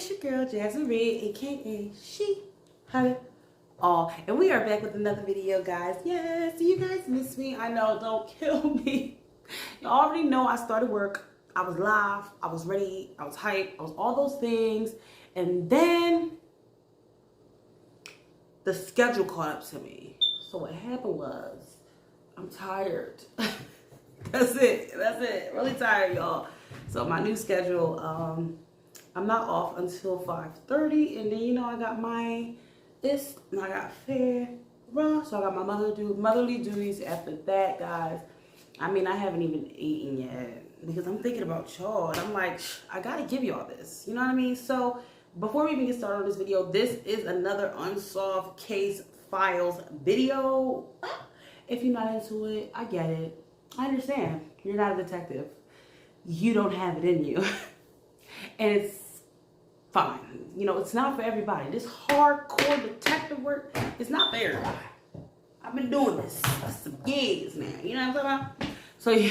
It's your girl Jasmine Red, aka She Her All, and we are back with another video, guys. Yes, you guys miss me. I know, don't kill me. You already know I started work. I was live. I was ready. I was hyped. I was all those things, and then the schedule caught up to me. So what happened was, I'm tired. That's it. Really tired, y'all. So my new schedule, I'm not off until 5:30, and then I got and I got fair, so I got my motherly duties after that, guys. I mean, I haven't even eaten yet because I'm thinking about y'all, and I'm like, I gotta give y'all this, you know what I mean? So before we even get started on this video, this is another unsolved case files video. If you're not into it, I get it. I understand. You're not a detective. You don't have it in you. And it's fine. It's not for everybody. This hardcore detective work is not for everybody. I've been doing this for some years now. You know what I'm talking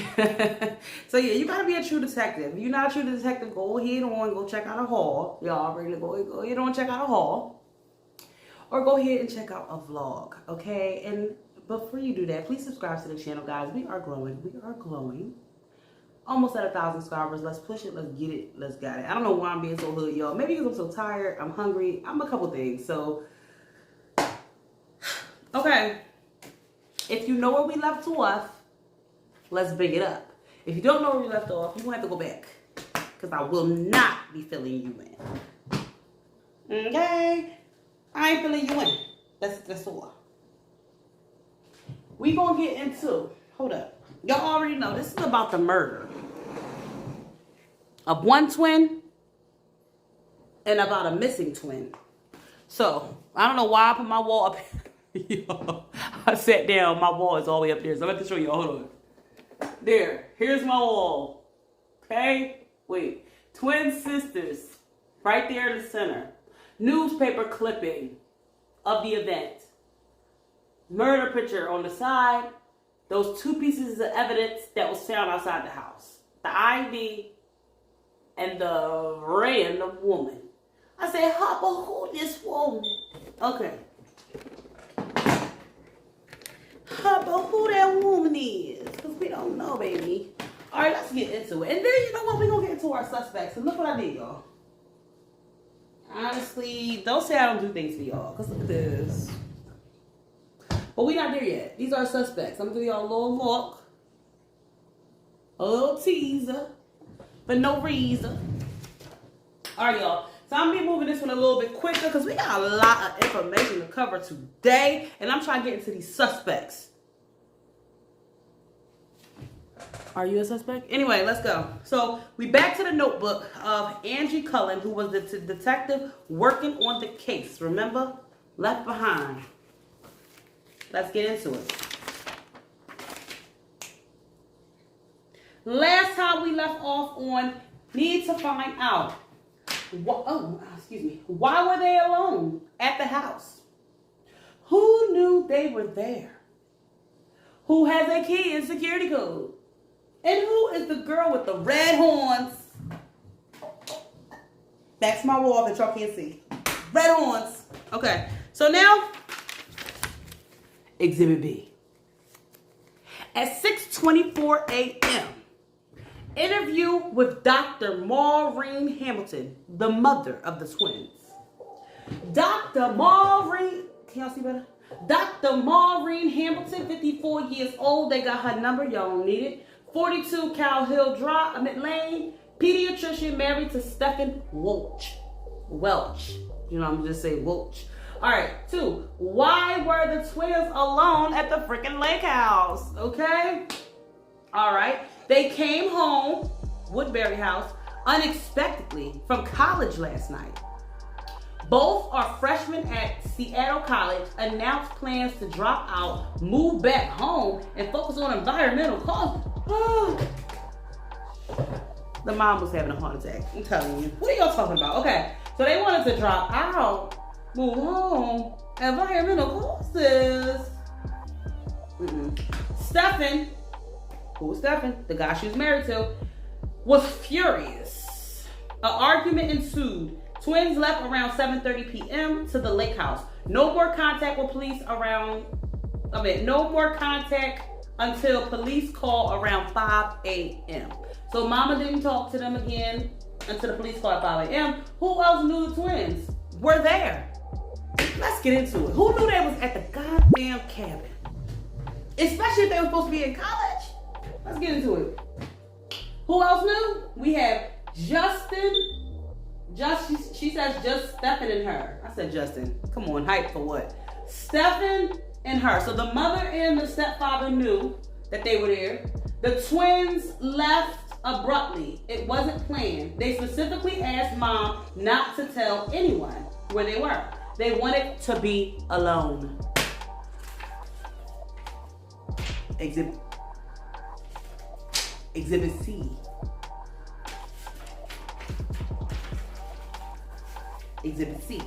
about? So yeah, you gotta be a true detective. If you're not a true detective, go ahead and go check out a haul. Y'all really go ahead and check out a haul. Or go ahead and check out a vlog, okay? And before you do that, please subscribe to the channel, guys. We are growing. Almost at 1,000 subscribers. Let's push it. Let's get it. Let's get it. I don't know why I'm being so hood, y'all. Maybe because I'm so tired. I'm hungry. I'm a couple things. So, okay. If you know where we left off, let's bring it up. If you don't know where we left off, you're going to have to go back. Because I will not be filling you in. Okay? I ain't filling you in. That's all. We going to get into, hold up. Y'all already know this is about the murder of one twin and about a missing twin. So, I don't know why I put my wall up here. I sat down. My wall is all the way up there. So, I'm going to show you. Hold on. There. Here's my wall. Okay? Wait. Twin sisters. Right there in the center. Newspaper clipping of the event. Murder picture on the side. Those two pieces of evidence that was found outside the house. The ID and the random woman. I said, Hopper, who this woman? Okay. Hopper, who that woman is? Because we don't know, baby. All right, let's get into it. And then, you know what? We're going to get into our suspects. And look what I did, y'all. Honestly, don't say I don't do things for y'all. Because look at this. But we not there yet. These are suspects. I'm going to give y'all a little look. A little teaser. For no reason. Alright, y'all. So I'm going to be moving this one a little bit quicker because we got a lot of information to cover today. And I'm trying to get into these suspects. Are you a suspect? Anyway, let's go. So we back to the notebook of Angie Cullen, who was the detective working on the case. Remember? Left behind. Let's get into it. Last time we left off on need to find out. Why were they alone at the house? Who knew they were there? Who has a key and security code? And who is the girl with the red horns? That's my wall that y'all can't see. Red horns. Okay, so now Exhibit B. At 6:24 a.m., interview with Dr. Maureen Hamilton, the mother of the twins. Dr. Maureen, can y'all see better? Dr. Maureen Hamilton, 54 years old. They got her number. Y'all don't need it. 42 Cow Hill Drive, Lane. Pediatrician married to Stephen Welch. You know, I'm just saying Welch. All right, 2. Why were the twins alone at the freaking lake house? Okay? All right. They came home, Woodbury House, unexpectedly from college last night. Both are freshmen at Seattle College, announced plans to drop out, move back home, and focus on environmental causes. The mom was having a heart attack. I'm telling you. What are y'all talking about? Okay, so they wanted to drop out, move home, environmental causes. Stephen, who was Stephen, the guy she was married to, was furious. An argument ensued. Twins left around 7:30 p.m. to the lake house. No more contact with police no more contact until police call around 5 a.m. So mama didn't talk to them again until the police call at 5 a.m. Who else knew the twins were there? Let's get into it. Who knew they was at the goddamn cabin? Especially if they were supposed to be in college. Let's get into it. Who else knew? We have Justin. She says just Stephen and her. I said Justin. Come on, hype for what? Stephen and her. So the mother and the stepfather knew that they were there. The twins left abruptly. It wasn't planned. They specifically asked mom not to tell anyone where they were. They wanted to be alone. Exhibit C. Exhibit C.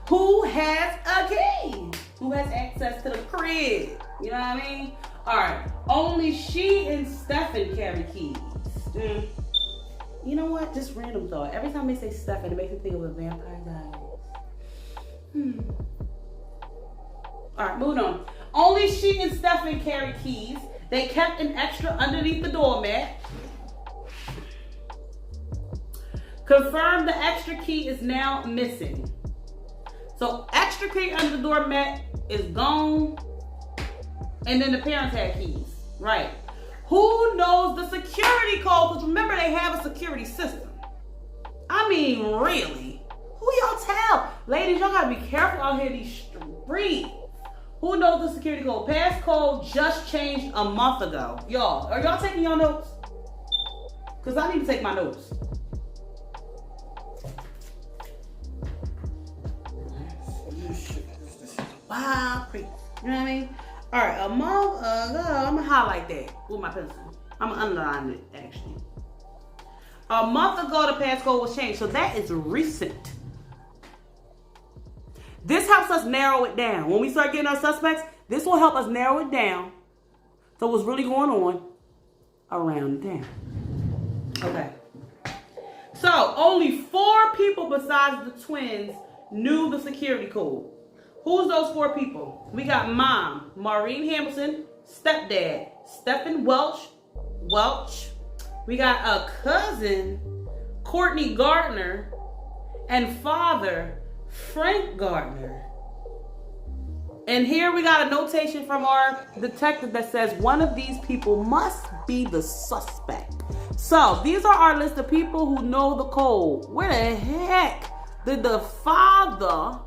Who has a key? Who has access to the crib? You know what I mean? Alright. Only she and Stephen carry keys. You know what? Just random thought. Every time they say Stephen, it makes me think of a Vampire Diaries. Alright, moving on. Only she and Stephen carry keys. They kept an extra underneath the doormat. Confirmed the extra key is now missing. So extra key under the doormat is gone. And then the parents had keys. Right. Who knows the security code? Because remember, they have a security system. I mean, really? Who y'all tell? Ladies, y'all gotta be careful out here in these streets. Who knows the security code? Passcode just changed a month ago. Y'all, are y'all taking your notes? Because I need to take my notes. Wow, crazy. You know what I mean? All right, a month ago, I'm gonna highlight that with my pencil. I'm gonna underline it, actually. A month ago, the passcode was changed, so that is recent. This helps us narrow it down. When we start getting our suspects, this will help us narrow it down. So what's really going on around town. Okay. So only 4 people besides the twins knew the security code. Who's those 4 people? We got mom, Maureen Hamilton, stepdad, Stephen Welch. We got a cousin, Courtney Gardner, and father, Frank Gardner. And here we got a notation from our detective that says one of these people must be the suspect. So these are our list of people who know the code. Where the heck did the father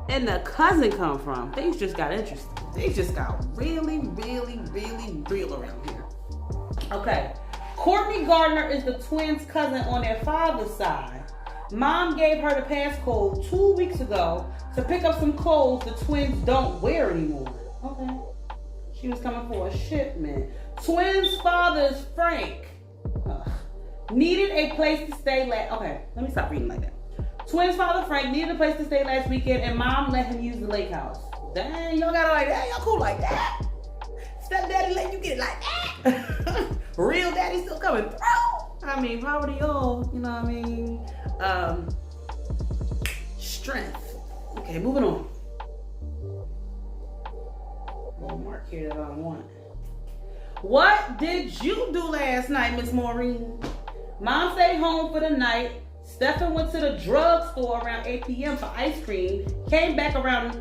and the cousin come from? Things just got interesting. Things just got really, really, really real around here. Okay. Courtney Gardner is the twins' cousin on their father's side. Mom gave her the passcode 2 weeks ago to pick up some clothes the twins don't wear anymore. Okay. She was coming for a shipment. Twins' father's Frank. Needed a place to stay Okay, let me stop reading like that. Twins' father Frank needed a place to stay last weekend and mom let him use the lake house. Dang, y'all got it like that? Y'all cool like that? Stepdaddy let you get it like that? Real daddy still coming through? I mean, power to y'all, you know what I mean? Strength. Okay, moving on. Little mark here that I don't want. What did you do last night, Miss Maureen? Mom stayed home for the night. Stephen went to the drugstore around 8 p.m. for ice cream. Came back around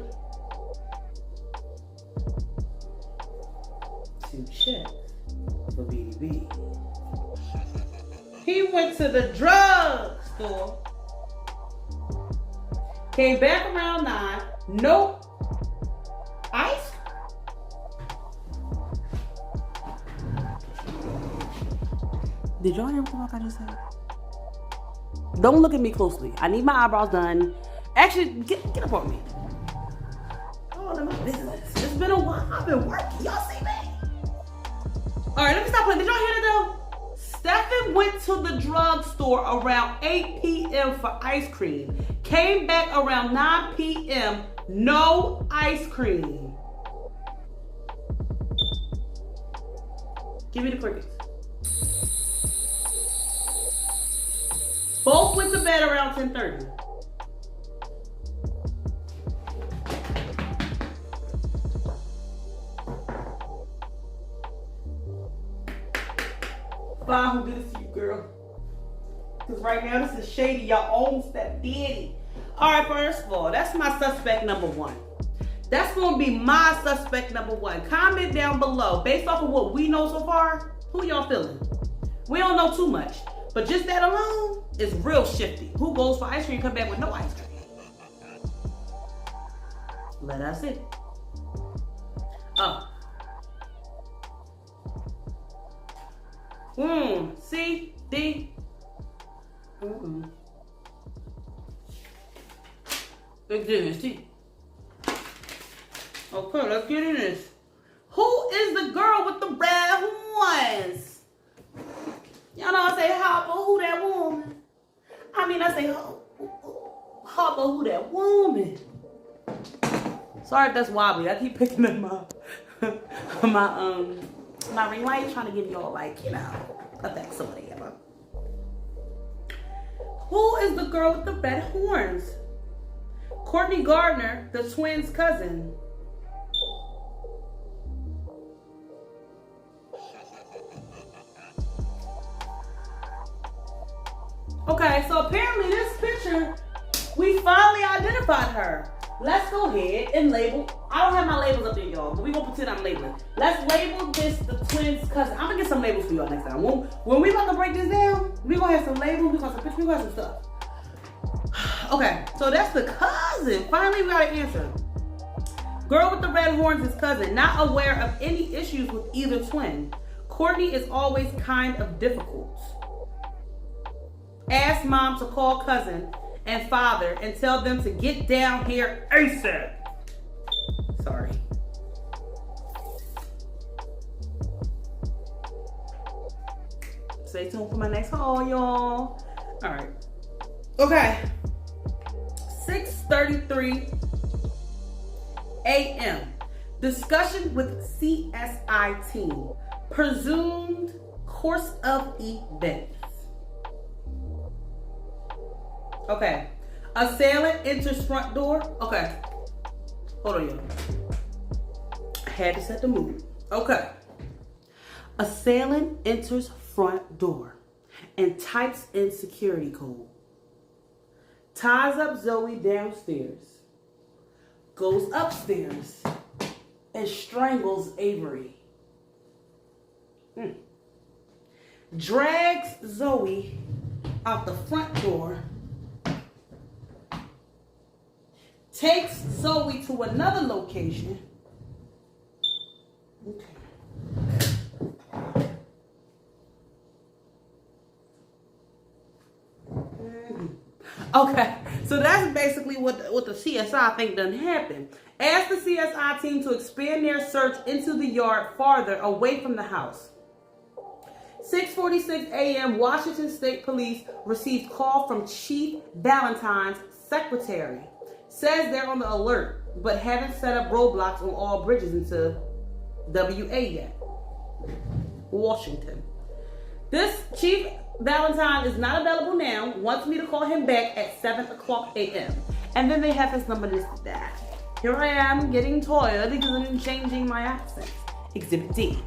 2 checks for BDB. He went to the drugstore. Came back around 9. Nope. Ice. Did y'all hear what I just said? Don't look at me closely. I need my eyebrows done. Actually, get up on me. Oh, that's my business. It's been a while. I've been working. Y'all see me? All right, let me stop playing. Did y'all hear that though? Stephen went to the drugstore around 8 p.m. for ice cream. Came back around 9 p.m. No ice cream. Give me the crickets. Both went to bed around 10:30. Fine, who did this to you, girl? Because right now this is shady. Y'all own stepdaddy. All right, first of all, that's my suspect number one. That's going to be my suspect number one. Comment down below, based off of what we know so far, who y'all feeling? We don't know too much, but just that alone is real shifty. Who goes for ice cream and come back with no ice cream? Let us see. Oh. C, D. Let's get in this tea. Okay, let's get in this. Who is the girl with the red horns? Y'all know I say, Hopper, who that woman? I mean, I say, Hopper, who that woman? Sorry if that's wobbly. I keep picking up my ring light, trying to give y'all, like, you know, effects or whatever. Who is the girl with the red horns? Courtney Gardner, the twins' cousin. Okay, so apparently this picture, we finally identified her. Let's go ahead and label. I don't have my labels up there, y'all, but we gonna pretend I'm labeling. Let's label this the twins' cousin. I'm gonna get some labels for y'all next time. When we about to break this down, we gonna have some labels, we gonna have some pictures, we gonna have some stuff. Okay, so that's the cousin. Finally, we got an answer. Girl with the red horns is cousin, not aware of any issues with either twin. Courtney is always kind of difficult. Ask mom to call cousin and father and tell them to get down here ASAP. Sorry. Stay tuned for my next haul, y'all. All right. Okay. 6:33 a.m. Discussion with CSI team. Presumed course of events. Okay. Assailant enters front door. Okay. Hold on, y'all. I had to set the mood. Okay. Assailant enters front door and types in security code. Ties up Zoe downstairs. Goes upstairs and strangles Avery. Drags Zoe out the front door. Takes Zoe to another location. Okay. Okay, so that's basically what the CSI think done happened. Ask the CSI team to expand their search into the yard farther away from the house. 6:46 a.m. Washington State Police received call from Chief Valentine's secretary. Says they're on the alert, but haven't set up roadblocks on all bridges into WA yet. Washington. This Chief Valentine is not available now. Wants me to call him back at 7:00 a.m. And then they have his number listed there. Here I am getting tired because I'm changing my accent. Exhibit D.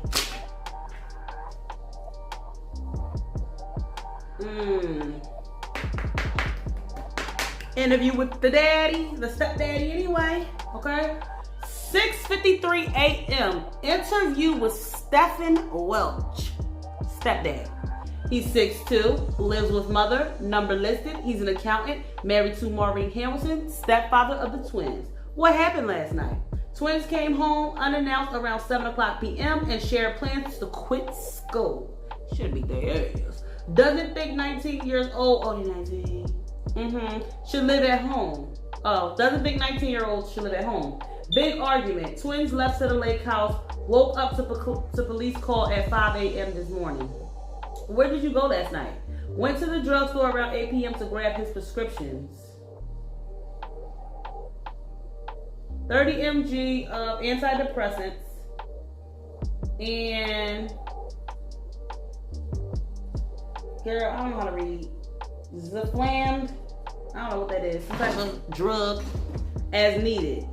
Interview with the daddy, the stepdaddy anyway, okay? 6:53 a.m. Interview with Stephen Welch, stepdad. He's 6'2", lives with mother, number listed. He's an accountant, married to Maureen Hamilton, stepfather of the twins. What happened last night? Twins came home unannounced around 7:00 p.m. and shared plans to quit school. Should be their ass. Doesn't think 19 years old, only 19. Should live at home. Oh, doesn't think 19-year-olds should live at home. Big argument. Twins left to the lake house. Woke up to police call at 5 a.m. this morning. Where did you go last night? Went to the drugstore around 8 p.m. to grab his prescriptions. 30 mg of antidepressants. And girl, I don't know how to read. Zaflammed. I don't know what that is. Some type of drug as needed.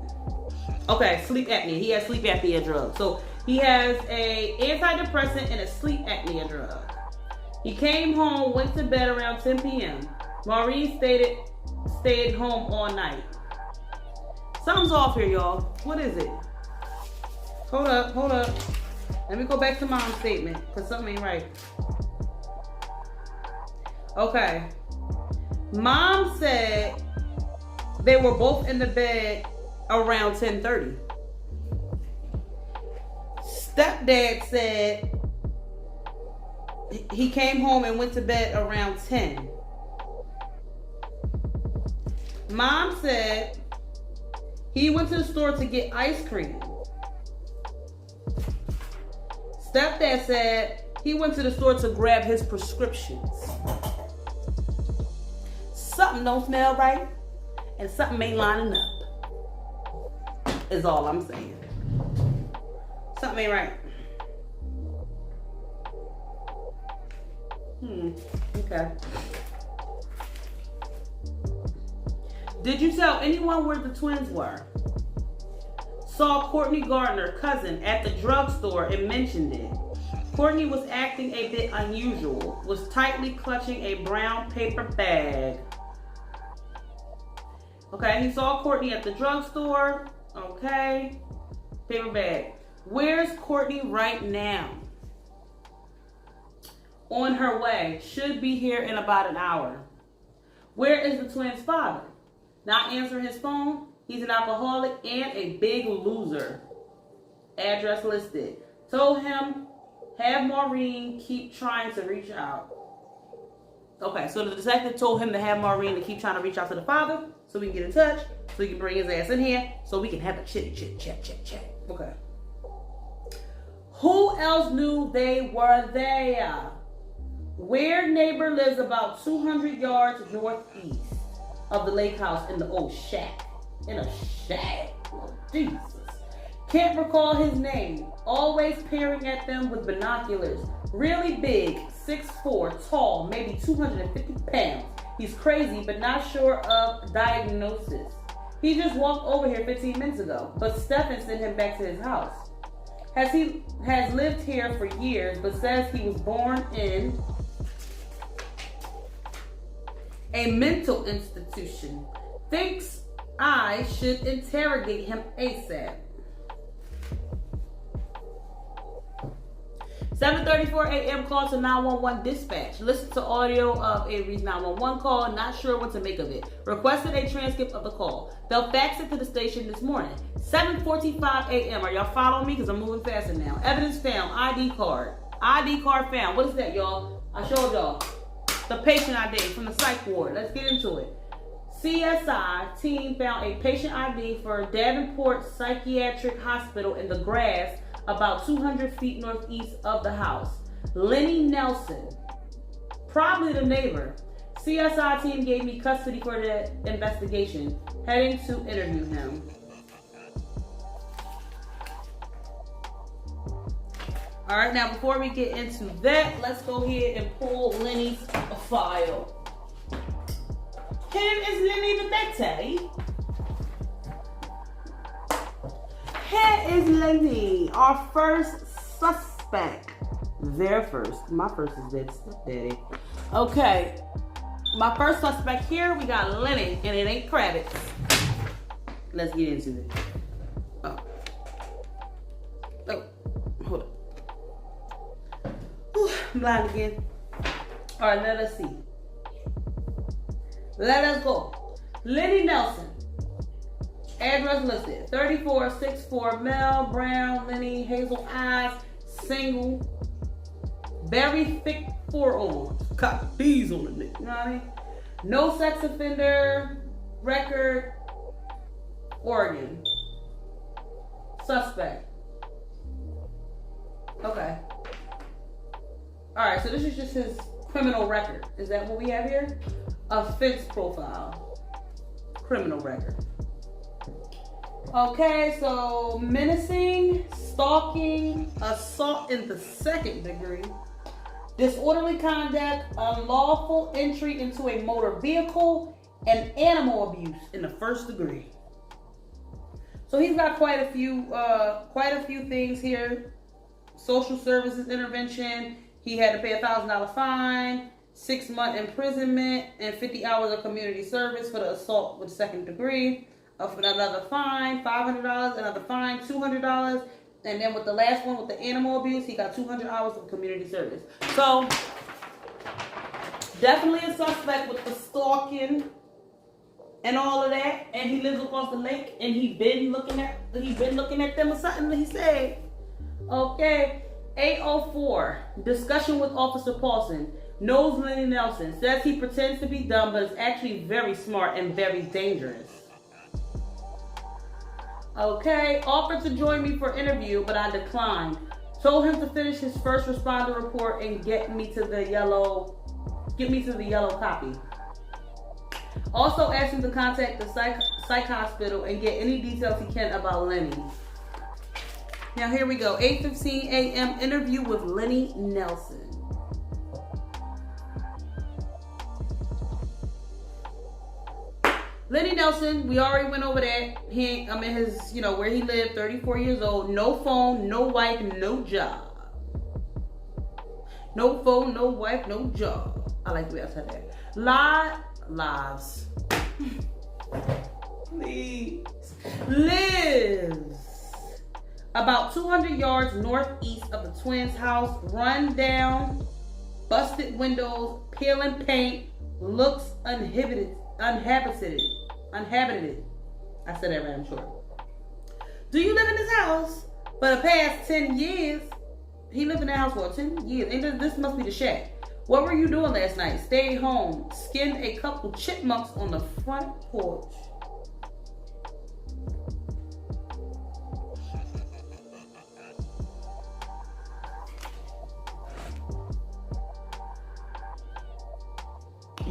Okay, sleep apnea. He has sleep apnea drug. So he has a antidepressant and a sleep apnea drug. He came home, went to bed around 10 p.m. Maureen stayed home all night. Something's off here, y'all. What is it? Hold up. Let me go back to mom's statement, because something ain't right. Okay. Mom said they were both in the bed around 10:30. Stepdad said he came home and went to bed around 10. Mom said he went to the store to get ice cream. Stepdad said he went to the store to grab his prescriptions. Something don't smell right, and something ain't lining up. Is all I'm saying. Something ain't right. Okay. Did you tell anyone where the twins were? Saw Courtney Gardner, cousin, at the drugstore and mentioned it. Courtney was acting a bit unusual, was tightly clutching a brown paper bag. Okay, he saw Courtney at the drugstore. Okay, paper bag. Where's Courtney right now? On her way. Should be here in about an hour. Where is the twins' father? Not answering his phone. He's an alcoholic and a big loser. Address listed. Told him, have Maureen keep trying to reach out. Okay, so the detective told him to have Maureen to keep trying to reach out to the father so we can get in touch, so he can bring his ass in here, so we can have a chat. Okay. Who else knew they were there? Weird neighbor lives about 200 yards northeast of the lake house in the old shack. In a shack. Oh, Jesus. Can't recall his name. Always peering at them with binoculars. Really big, 6'4", tall, maybe 250 pounds. He's crazy, but not sure of diagnosis. He just walked over here 15 minutes ago, but Stephen sent him back to his house. Has lived here for years, but says he was born in a mental institution. Thinks I should interrogate him ASAP. 7:34 a.m. call to 911 dispatch. Listen to audio of Avery's 911 call. Not sure what to make of it. Requested a transcript of the call. They'll fax it to the station this morning. 7:45 a.m. Are y'all following me? Because I'm moving faster now. Evidence found. ID card. ID card found. What is that, y'all? I showed y'all. The patient ID from the psych ward. Let's get into it. CSI team found a patient ID for Davenport Psychiatric Hospital in the grass about 200 feet northeast of the house. Lenny Nelson, probably the neighbor. CSI team gave me custody for the investigation. Heading to interview him. All right, now before we get into that, let's go ahead and pull Lenny's file. Here is Lenny the Betty. Here is Lenny, our first suspect. Their first. My first is dead stepdaddy. Okay. My first suspect here, we got Lenny, and it ain't Kravitz. Let's get into it. Oh, hold up. Whew, I'm blind again. All right, let us see. Let us go. Lenny Nelson. Address listed. 3464 Mel, brown, Lenny, hazel eyes, single, very thick forearms. Got bees on the neck. You know what I mean? No sex offender record. Oregon. Suspect. Okay. Alright, so this is just his criminal record. Is that what we have here? Offense profile. Criminal record. Okay, so menacing, stalking, assault in the second degree, disorderly conduct, unlawful entry into a motor vehicle, and animal abuse in the first degree. So he's got quite a few things here. Social services intervention. He had to pay a $1,000 fine, 6-month imprisonment, and 50 hours of community service for the assault with second degree. Another fine, $500. Another fine, $200. And then with the last one, with the animal abuse, he got 200 hours of community service. So, definitely a suspect with the stalking and all of that. And he lives across the lake, and he been looking at them or something. He said, okay, 804 discussion with Officer Paulson. Knows Lenny Nelson. Says he pretends to be dumb, but is actually very smart and very dangerous. Okay, offered to join me for interview, but I declined. Told him to finish his first responder report and get me to the yellow copy. Also asked him to contact the psych hospital and get any details he can about Lenny. Now here we go. 8:15 a.m. interview with Lenny Nelson. Lenny Nelson, we already went over that. I'm in his, where he lived, 34 years old. No phone, no wife, no job. No phone, no wife, no job. I like the way I said that. Lives. Please. Lives. About 200 yards northeast of the twins' house. Run down, busted windows, peeling paint, looks uninhabited. I said that right, I'm sure. Do you live in this house? For the past 10 years. He lived in that house for 10 years. And this must be the shack. What were you doing last night? Stayed home. Skinned a couple chipmunks on the front porch.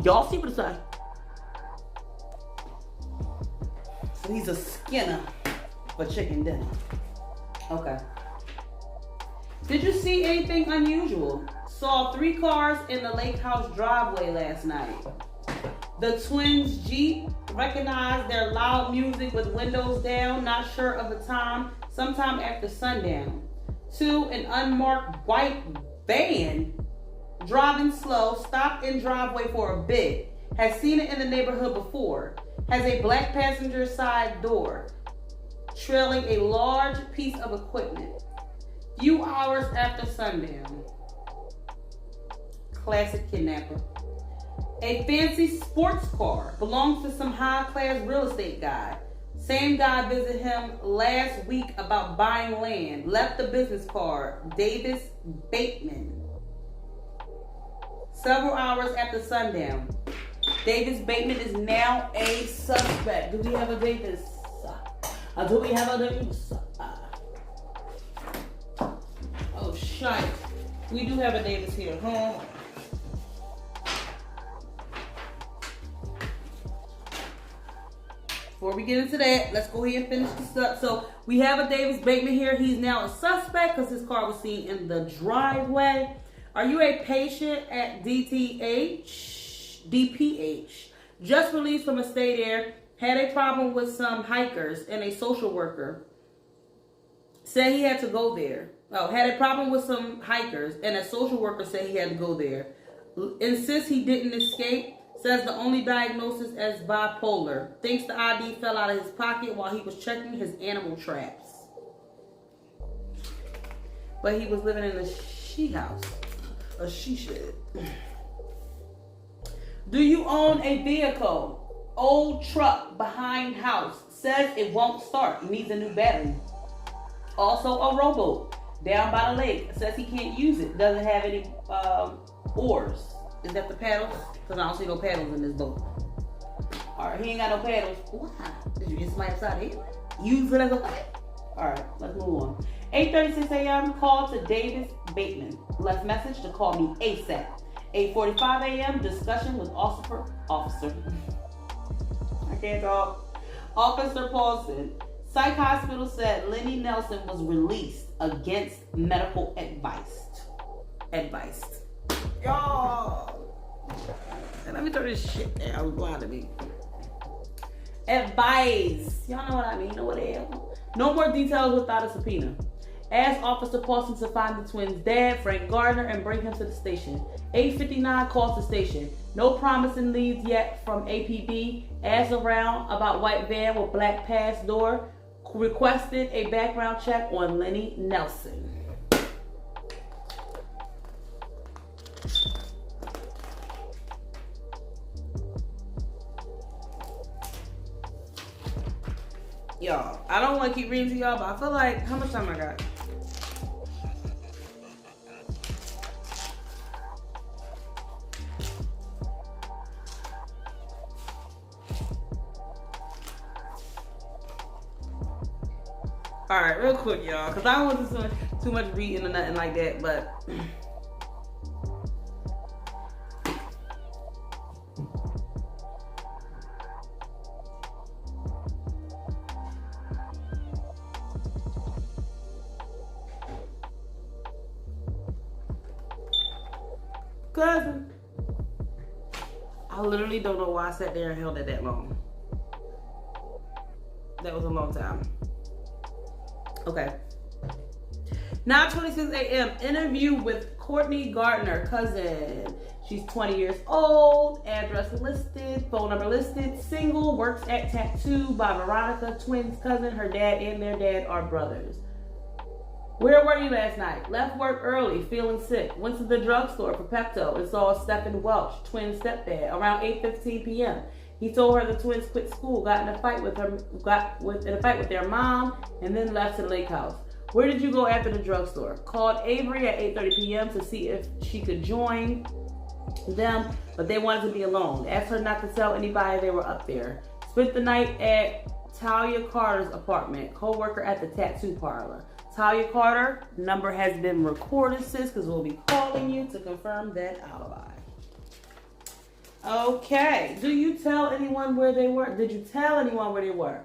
Y'all see what it's like? So he's a skinner for chicken dinner. Okay. Did you see anything unusual? Saw 3 cars in the lake house driveway last night. The twins' Jeep recognized their loud music with windows down, not sure of the time, sometime after sundown. 2, an unmarked white van driving slow, stopped in driveway for a bit. Has seen it in the neighborhood before. Has a black passenger side door. Trailing a large piece of equipment. Few hours after sundown. Classic kidnapper. A fancy sports car. Belongs to some high-class real estate guy. Same guy visited him last week about buying land. Left the business card. Davis Bateman. Several hours after sundown. Davis Bateman is now a suspect. Do we have a Davis? Do we have a Davis? Oh, shite. We do have a Davis here, huh? Before we get into that, let's go ahead and finish this up. So we have a Davis Bateman here. He's now a suspect because his car was seen in the driveway. Are you a patient at DPH? Just released from a state air. Had a problem with some hikers and a social worker. Said he had to go there. Had a problem with some hikers and a social worker said he had to go there. Insists he didn't escape. Says the only diagnosis as bipolar. Thinks the ID fell out of his pocket while he was checking his animal traps. But he was living in a she house. A she shed. Do you own a vehicle? Old truck behind house. Says it won't start. Needs a new battery. Also a rowboat down by the lake. Says he can't use it. Doesn't have any oars. Is that the paddles? Because I don't see no paddles in this boat. Alright, he ain't got no paddles. Why? Did you get somebody upside here? Use it as a what? Alright, let's move on. 8:36 a.m. Call to Davis Bateman. Left message to call me ASAP. 8:45 a.m. Discussion with officer. I can't talk. Officer Paulson. Psych hospital said Lenny Nelson was released against medical advice. Y'all. And let me turn this shit down. It's blinding me. Advice. Y'all know what I mean. Know what the hell? No more details without a subpoena. Ask Officer Paulson to find the twins' dad, Frank Gardner, and bring him to the station. 8:59 calls the station. No promising leads yet from APB. Asked around about white van with black pass door. Requested a background check on Lenny Nelson. Y'all, I don't want to keep reading to y'all, but I feel like, how much time I got? All right, real quick, y'all, because I don't want to do too much reading or nothing like that, but cousin, I literally don't know why I sat there and held it that long. That was a long time. Okay. 9:26 a.m. Interview with Courtney Gardner, cousin. She's 20 years old. Address listed. Phone number listed. Single. Works at Tattoo by Veronica. Twins cousin. Her dad and their dad are brothers. Where were you last night? Left work early, feeling sick. Went to the drugstore for Pepto and saw Stephen Welch, twin stepdad, around 8:15 p.m. He told her the twins quit school, got in a fight with their mom, and then left to the lake house. Where did you go after the drugstore? Called Avery at 8:30 p.m. to see if she could join them, but they wanted to be alone. Asked her not to tell anybody they were up there. Spent the night at Talia Carter's apartment, co-worker at the tattoo parlor. Talia Carter, number has been recorded, sis, because we'll be calling you to confirm that alibi. Okay. Do you tell anyone where they were? Did you tell anyone where they were?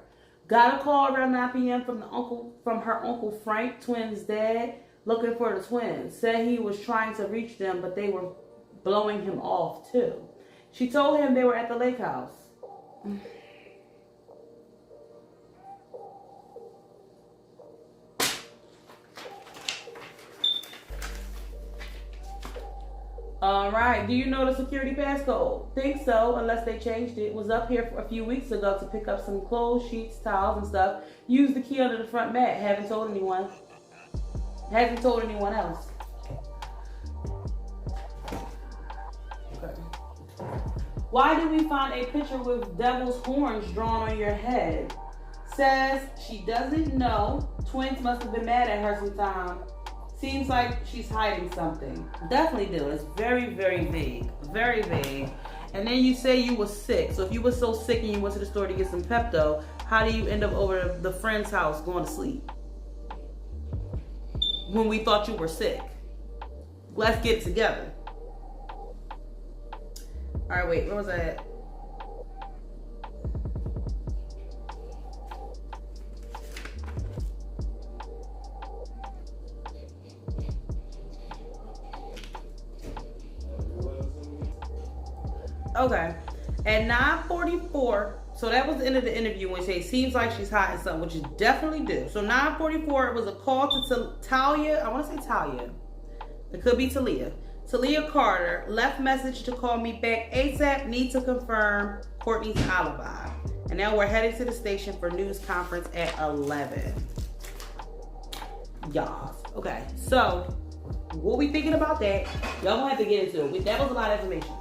Got a call around 9 p.m. from her uncle Frank, twins' dad, looking for the twins. Said he was trying to reach them, but they were blowing him off too. She told him they were at the lake house. All right. Do you know the security passcode? Think so, unless they changed it. Was up here for a few weeks ago to pick up some clothes, sheets, towels, and stuff. Used the key under the front mat. Haven't told anyone. Hasn't told anyone else. Okay. Why did we find a picture with devil's horns drawn on your head? Says she doesn't know. Twins must have been mad at her sometime. Seems like she's hiding something. Definitely do. It's very, very vague. Very vague. And then you say you were sick. So if you were so sick and you went to the store to get some Pepto, how do you end up over the friend's house going to sleep? When we thought you were sick. Let's get together. All right, wait. Where was I at? Okay, at 9:44, so that was the end of the interview when she said, seems like she's hiding something, which you definitely do. So 9:44, it was a call to Talia, I want to say Talia. It could be Talia. Talia Carter left message to call me back ASAP, need to confirm Courtney's alibi. And now we're heading to the station for news conference at 11. Y'all. Okay, so what we thinking about that, y'all gonna have to get into it. That was a lot of information.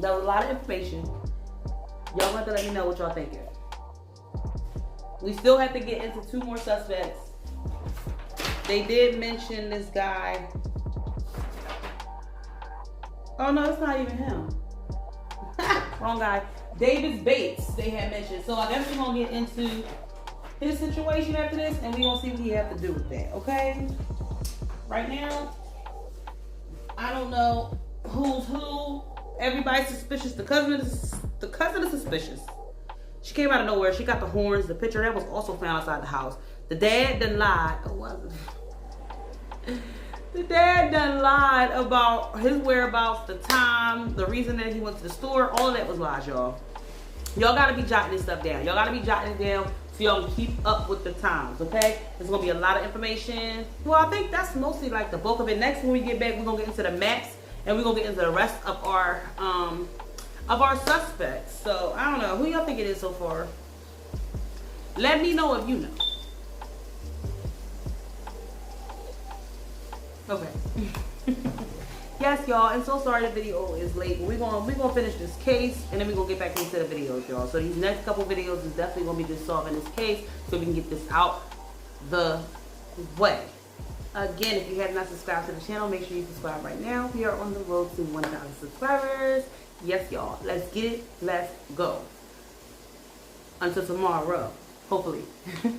That was a lot of information. Y'all want to let me know what y'all thinking. We still have to get into 2 more suspects. They did mention this guy. Oh no, it's not even him. Wrong guy. Davis Bates, they had mentioned. So I guess we're going to get into his situation after this, and we're going to see what he has to do with that, okay? Right now, I don't know who's who. Everybody's suspicious. The cousin is suspicious. She came out of nowhere. She got the horns. The picture that was also found outside the house. The dad done lied. Oh, The dad done lied about his whereabouts, the time, the reason that he went to the store. All of that was lies, y'all. Y'all gotta be jotting this stuff down. Y'all gotta be jotting it down so y'all can keep up with the times, okay? There's gonna be a lot of information. Well, I think that's mostly like the bulk of it. Next, when we get back, we're gonna get into the maps and we're gonna get into the rest of our suspects. So I don't know. Who y'all think it is so far? Let me know if you know. Okay. Yes, y'all, and so sorry the video is late. We're gonna finish this case and then we're gonna get back into the videos, y'all. So these next couple videos is definitely gonna be just solving this case so we can get this out the way. Again, if you have not subscribed to the channel, make sure you subscribe right now. We are on the road to 1,000 subscribers. Yes, y'all. Let's get it. Let's go. Until tomorrow, hopefully. All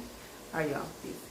right, y'all. Peace.